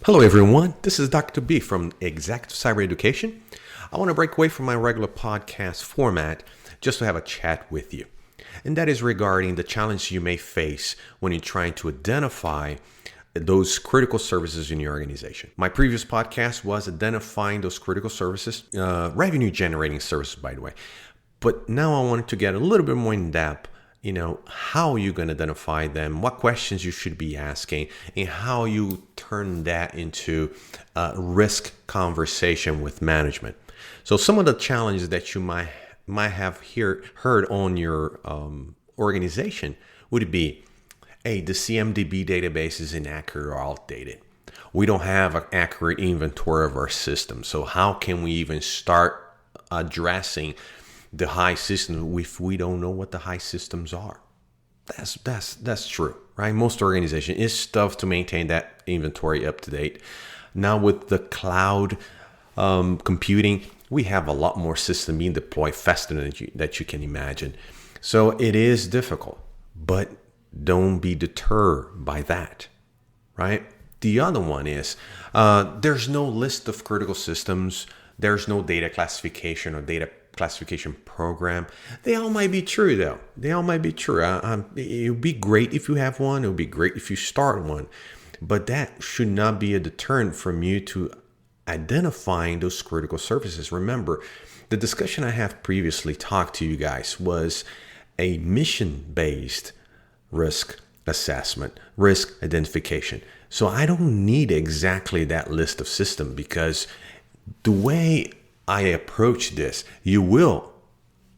Hello everyone, this is Dr. B from Executive Cyber Education. I want to break away from my regular podcast format just to have a chat with you. And that is regarding the challenge you may face when you're trying to identify those critical services in your organization. My previous podcast was identifying those critical services, revenue generating services, by the way. But now I wanted to get a little bit more in depth, how you can identify them, what questions you should be asking, and how you turn that into a risk conversation with management. So some of the challenges that you might have heard on your organization would be, hey, the CMDB database is inaccurate or outdated. We don't have an accurate inventory of our system. So how can we even start addressing the high systems if we don't know what the high systems are? That's true, right? Most organizations, it's tough to maintain that inventory up to date. Now with the cloud computing, we have a lot more systems being deployed faster than you can imagine. So it is difficult, but don't be deterred by that, right? The other one is there's no list of critical systems. There's no data classification or data classification program. They all might be true though. They all might be true. It would be great if you have one. It would be great if you start one. But that should not be a deterrent from you to identifying those critical services. Remember, the discussion I have previously talked to you guys was a mission-based risk assessment, risk identification. So I don't need exactly that list of systems, because the way I approach this, you will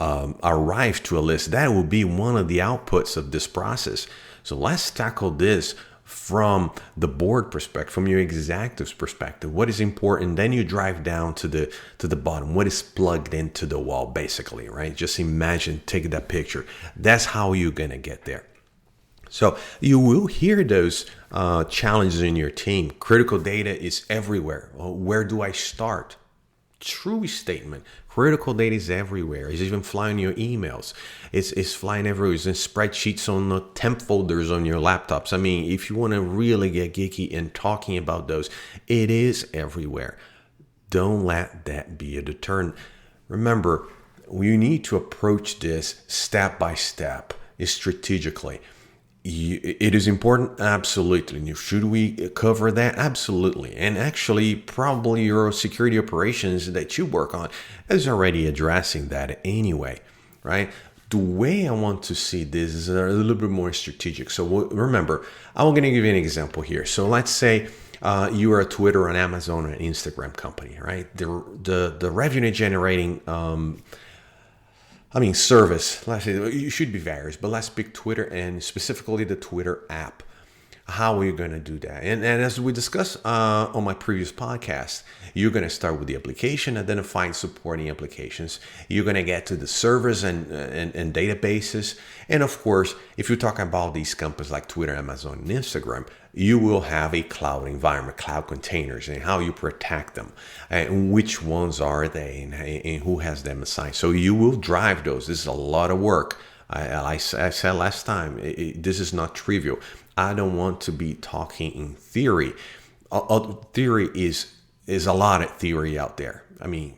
arrive to a list. That will be one of the outputs of this process. So let's tackle this from the board perspective, from your executive's perspective. What is important? Then you drive down to the bottom. What is plugged into the wall, basically, right? Just imagine, take that picture. That's how you're gonna get there. So you will hear those challenges in your team. Critical data is everywhere. Where do I start? True statement. Critical data is everywhere. It's even flying in your emails. It's flying everywhere. It's in spreadsheets on the temp folders on your laptops. I mean, if you want to really get geeky in talking about those, it is everywhere. Don't let that be a deterrent. Remember, we need to approach this step by step, strategically. It is important, absolutely. Should we cover that? Absolutely. And actually, probably your security operations that you work on is already addressing that anyway, right? The way I want to see this is a little bit more strategic. So remember, I'm going to give you an example here. So let's say you are a Twitter, an Amazon, or an Instagram company, right? The revenue generating service, let's say, it should be various, but let's pick Twitter and specifically the Twitter app. How are you going to do that? And as we discussed on my previous podcast, you're going to start with the application, identifying supporting applications. You're going to get to the servers and databases. And of course, if you're talking about these companies like Twitter, Amazon, and Instagram, you will have a cloud environment, cloud containers, and how you protect them, and which ones are they, and who has them assigned. So you will drive those. This is a lot of work. I said last time, this is not trivial. I don't want to be talking in theory. Theory is a lot of theory out there. I mean,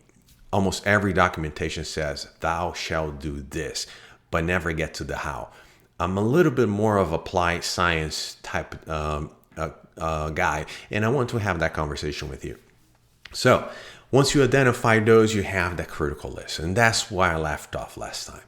almost every documentation says, thou shalt do this, but never get to the how. I'm a little bit more of applied science type guy, and I want to have that conversation with you. So once you identify those, you have that critical list, and that's why I left off last time.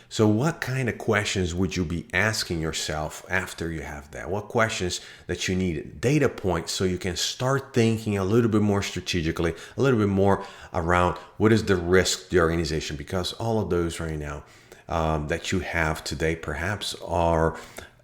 So what kind of questions would you be asking yourself after you have that? What questions that you need data points so you can start thinking a little bit more strategically, a little bit more around what is the risk to the organization? Because all of those right now that you have today perhaps are,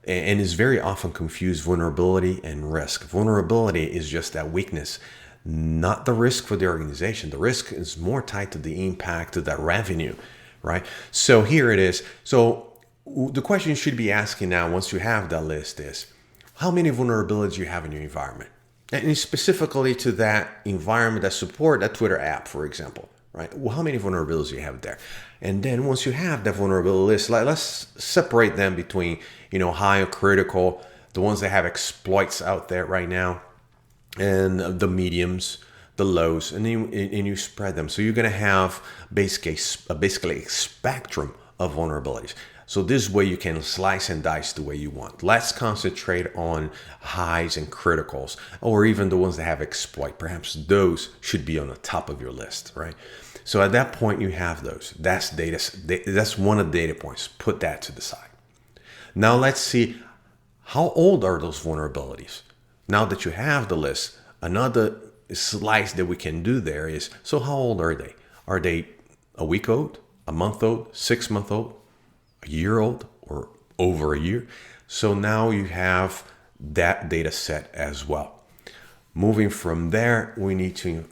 and is very often confused, vulnerability and risk. Vulnerability is just that weakness, not the risk for the organization. The risk is more tied to the impact of that revenue. Right? So here it is. So the question you should be asking now, once you have that list, is how many vulnerabilities you have in your environment? And specifically to that environment that support that Twitter app, for example, right? Well, how many vulnerabilities you have there? And then once you have that vulnerability list, let's separate them between, high or critical, the ones that have exploits out there right now, and the mediums, the lows, and you spread them. So you're going to have basically a spectrum of vulnerabilities. So this way you can slice and dice the way you want. Let's concentrate on highs and criticals, or even the ones that have exploit. Perhaps those should be on the top of your list, right? So at that point you have those. That's one of the data points. Put that to the side. Now let's see, how old are those vulnerabilities? Now that you have the list, another slice that we can do there is, so how old are they? Are they a week old, a month old, 6 month old, a year old, or over a year? So now you have that data set as well. Moving from there, we need to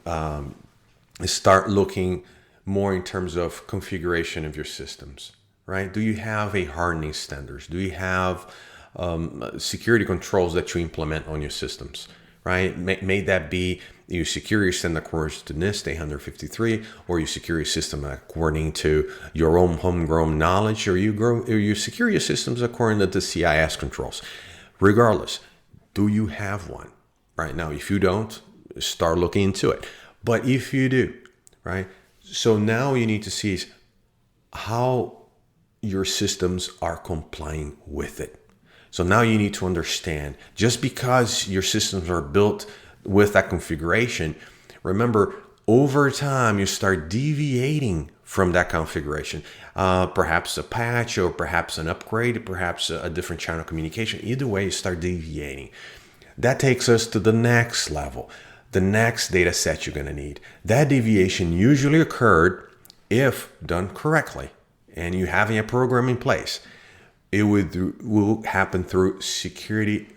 start looking more in terms of configuration of your systems, right? Do you have a hardening standards? Do you have security controls that you implement on your systems, right? May that be you secure your system according to NIST 853, or you secure your system according to your own homegrown knowledge, or you secure your systems according to the CIS controls. Regardless, do you have one? Right now, if you don't, start looking into it. But if you do, right? So now you need to see how your systems are complying with it. So now you need to understand, just because your systems are built with that configuration, remember, over time you start deviating from that configuration. Perhaps a patch, or perhaps an upgrade, perhaps a different channel communication. Either way, you start deviating. That takes us to the next level, the next data set you're going to need. That deviation usually occurred, if done correctly, and you having a program in place, it will happen through security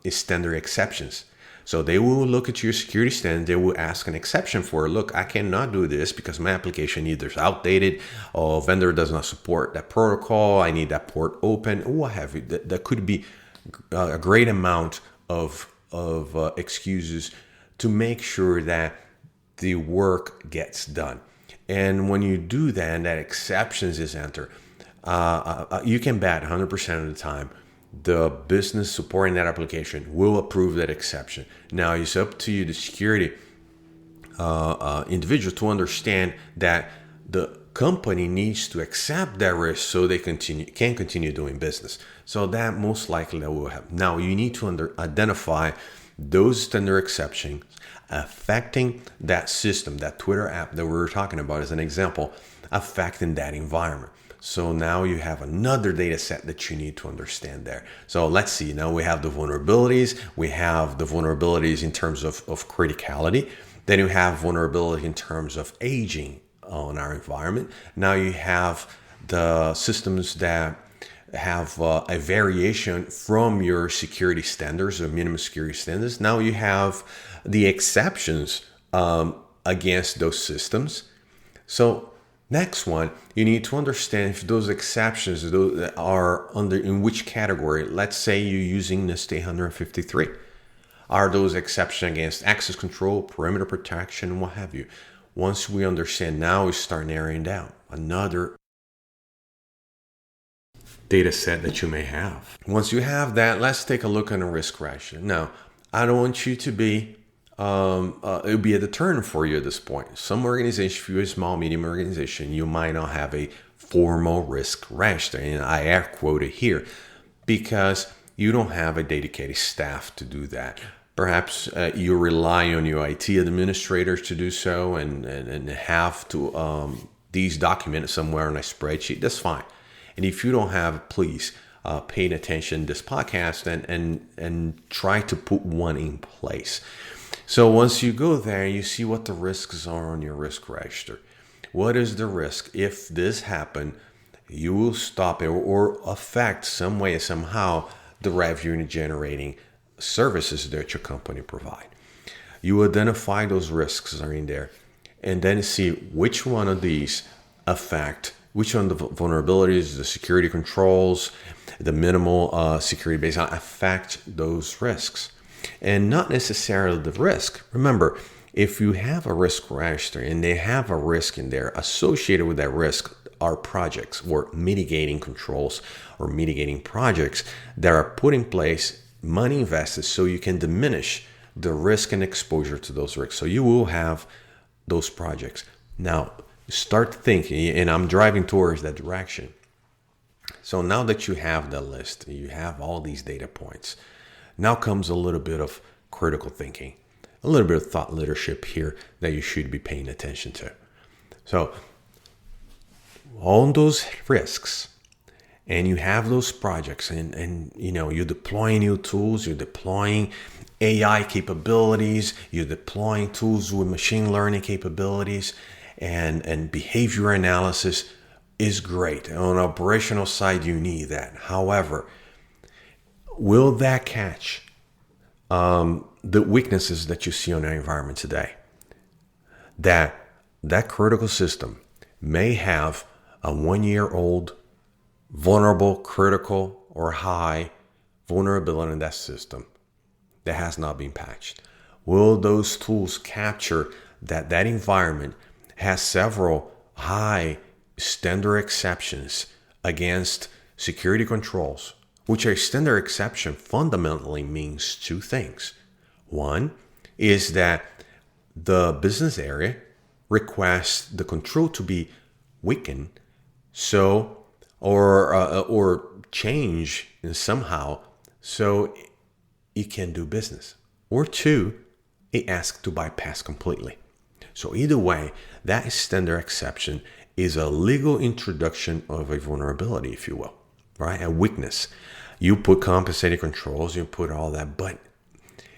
standard exceptions. So they will look at your security standard. They will ask an exception for, look, I cannot do this because my application either is outdated, or vendor does not support that protocol. I need that port open, or what have you. That could be a great amount of excuses to make sure that the work gets done. And when you do that, and that exceptions is entered, you can bet 100% of the time the business supporting that application will approve that exception. Now it's up to you, the security individual, to understand that the company needs to accept that risk so they can continue doing business. So that most likely will happen. Now you need to identify those standard exceptions affecting that system, that Twitter app that we were talking about as an example, affecting that environment. So now you have another data set that you need to understand there. So let's see, now we have the vulnerabilities. We have the vulnerabilities in terms of criticality. Then you have vulnerability in terms of aging on our environment. Now you have the systems that have a variation from your security standards or minimum security standards. Now you have the exceptions against those systems. So next one, you need to understand if those exceptions are under in which category. Let's say you're using NIST 853. Are those exceptions against access control, perimeter protection, what have you? Once we understand, now we start narrowing down another data set that you may have. Once you have that, let's take a look at a risk rationale. Now, I don't want you to be it'll be a deterrent for you at this point. Some organization, if you're a small, medium organization, you might not have a formal risk rationale, and I air quote it here, because you don't have a dedicated staff to do that. Perhaps you rely on your IT administrators to do so, and have to these documented somewhere on a spreadsheet. That's fine. And if you don't have, please pay attention to this podcast and try to put one in place. So once you go there, you see what the risks are on your risk register. What is the risk? If this happen, you will stop it or affect some way, somehow, the revenue generating services that your company provide. You identify those risks are in there, and then see which one of these affect, which one of the vulnerabilities, the security controls, the minimal security baseline affect those risks. And not necessarily the risk. Remember, if you have a risk register and they have a risk in there, associated with that risk are projects or mitigating controls or mitigating projects that are put in place, money invested, so you can diminish the risk and exposure to those risks. So you will have those projects. Now, start thinking, and I'm driving towards that direction. So now that you have the list, you have all these data points, now comes a little bit of critical thinking, a little bit of thought leadership here that you should be paying attention to. So all those risks, and you have those projects, and you're deploying new tools, you're deploying AI capabilities, you're deploying tools with machine learning capabilities, and behavior analysis is great. On the operational side, you need that. However, will that catch the weaknesses that you see on our environment today? That critical system may have a 1-year-old vulnerable, critical, or high vulnerability in that system that has not been patched. Will those tools capture that environment has several high standard exceptions against security controls, which a standard exception fundamentally means two things. One is that the business area requests the control to be weakened, or change in somehow so it can do business. Or two, it asks to bypass completely. So either way, that standard exception is a legal introduction of a vulnerability, if you will, right? A weakness. You put compensating controls, you put all that, but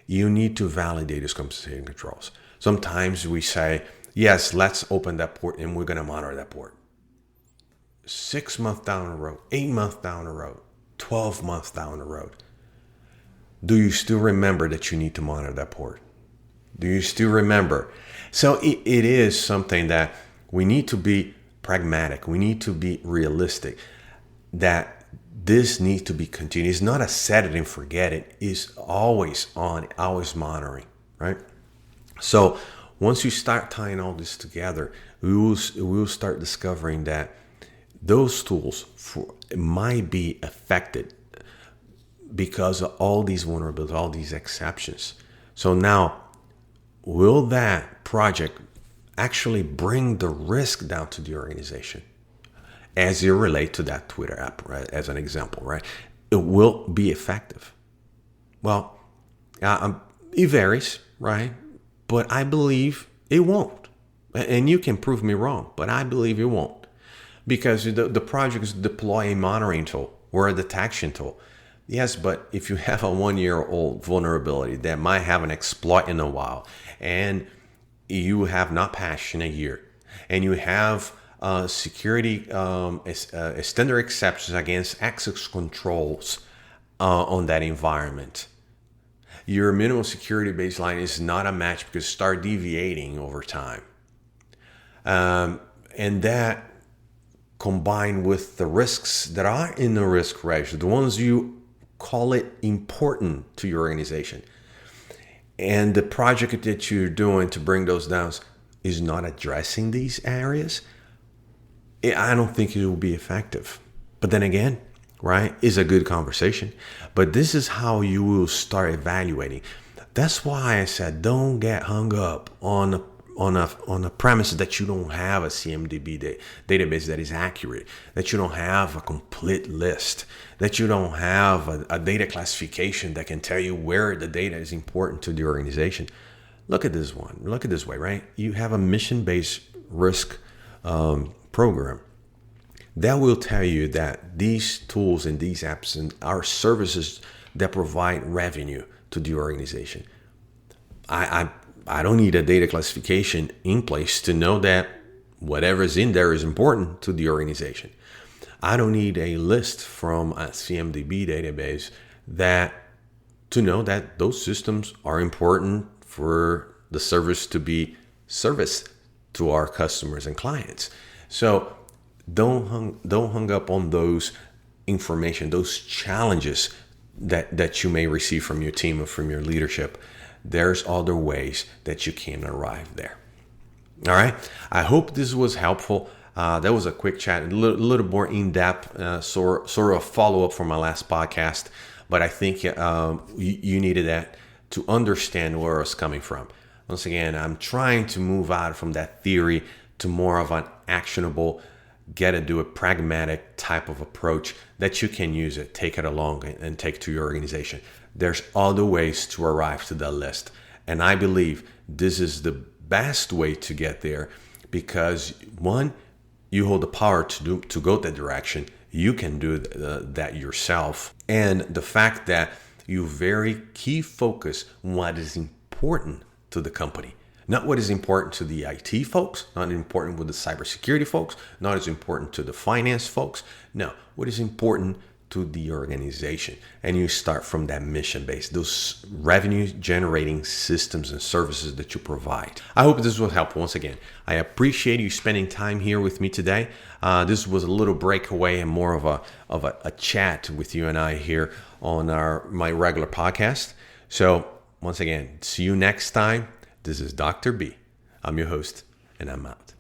you need to validate those compensating controls. Sometimes we say, yes, let's open that port and we're going to monitor that port. 6 months down the road, 8 months down the road, 12 months down the road, do you still remember that you need to monitor that port? Do you still remember? So it is something that we need to be pragmatic. We need to be realistic that this needs to be continued. It's not a set it and forget it. It's always on, always monitoring, right? So once you start tying all this together, we will start discovering that those tools might be affected because of all these vulnerabilities, all these exceptions. So now, will that project actually bring the risk down to the organization as you relate to that Twitter app, right? As an example, right? It will be effective. Well, it varies, right? But I believe it won't. And you can prove me wrong, but I believe it won't. Because the project is deploy a monitoring tool or a detection tool. Yes, but if you have a 1-year-old vulnerability that might have an exploit in a while, and you have not patched in a year, and you have security standard exceptions against access controls on that environment, your minimum security baseline is not a match because start deviating over time. And that combined with the risks that are in the risk register, the ones you call it important to your organization, and the project that you're doing to bring those down is not addressing these areas, I don't think it will be effective. But then again, right, is a good conversation. But this is how you will start evaluating. That's why I said don't get hung up on a premise that you don't have a CMDB database that is accurate, that you don't have a complete list, that you don't have a data classification that can tell you where the data is important to the organization. Look at this one. Look at this way, right? You have a mission-based risk program that will tell you that these tools and these apps and our services that provide revenue to the organization. I don't need a data classification in place to know that whatever's in there is important to the organization. I don't need a list from a CMDB database to know that those systems are important for the service to be serviced to our customers and clients. So don't hung up on those information, those challenges that you may receive from your team or from your leadership. There's other ways that you can arrive there. All right. I hope this was helpful. That was a quick chat, a little more in-depth, sort of follow-up from my last podcast. But I think you needed that to understand where it's coming from. Once again, I'm trying to move out from that theory to more of an actionable, get it, do it, pragmatic type of approach that you can use it, take it along and take to your organization. There's other ways to arrive to that list. And I believe this is the best way to get there because one, you hold the power to go that direction. You can do that yourself. And the fact that you very key focus on what is important to the company. Not what is important to the IT folks, not important with the cybersecurity folks, not as important to the finance folks. No, what is important to the organization. And you start from that mission base, those revenue generating systems and services that you provide. I hope this was helpful. Once again, I appreciate you spending time here with me today. This was a little breakaway and more of a chat with you and I here on my regular podcast. So once again, see you next time. This is Dr. B. I'm your host, and I'm out.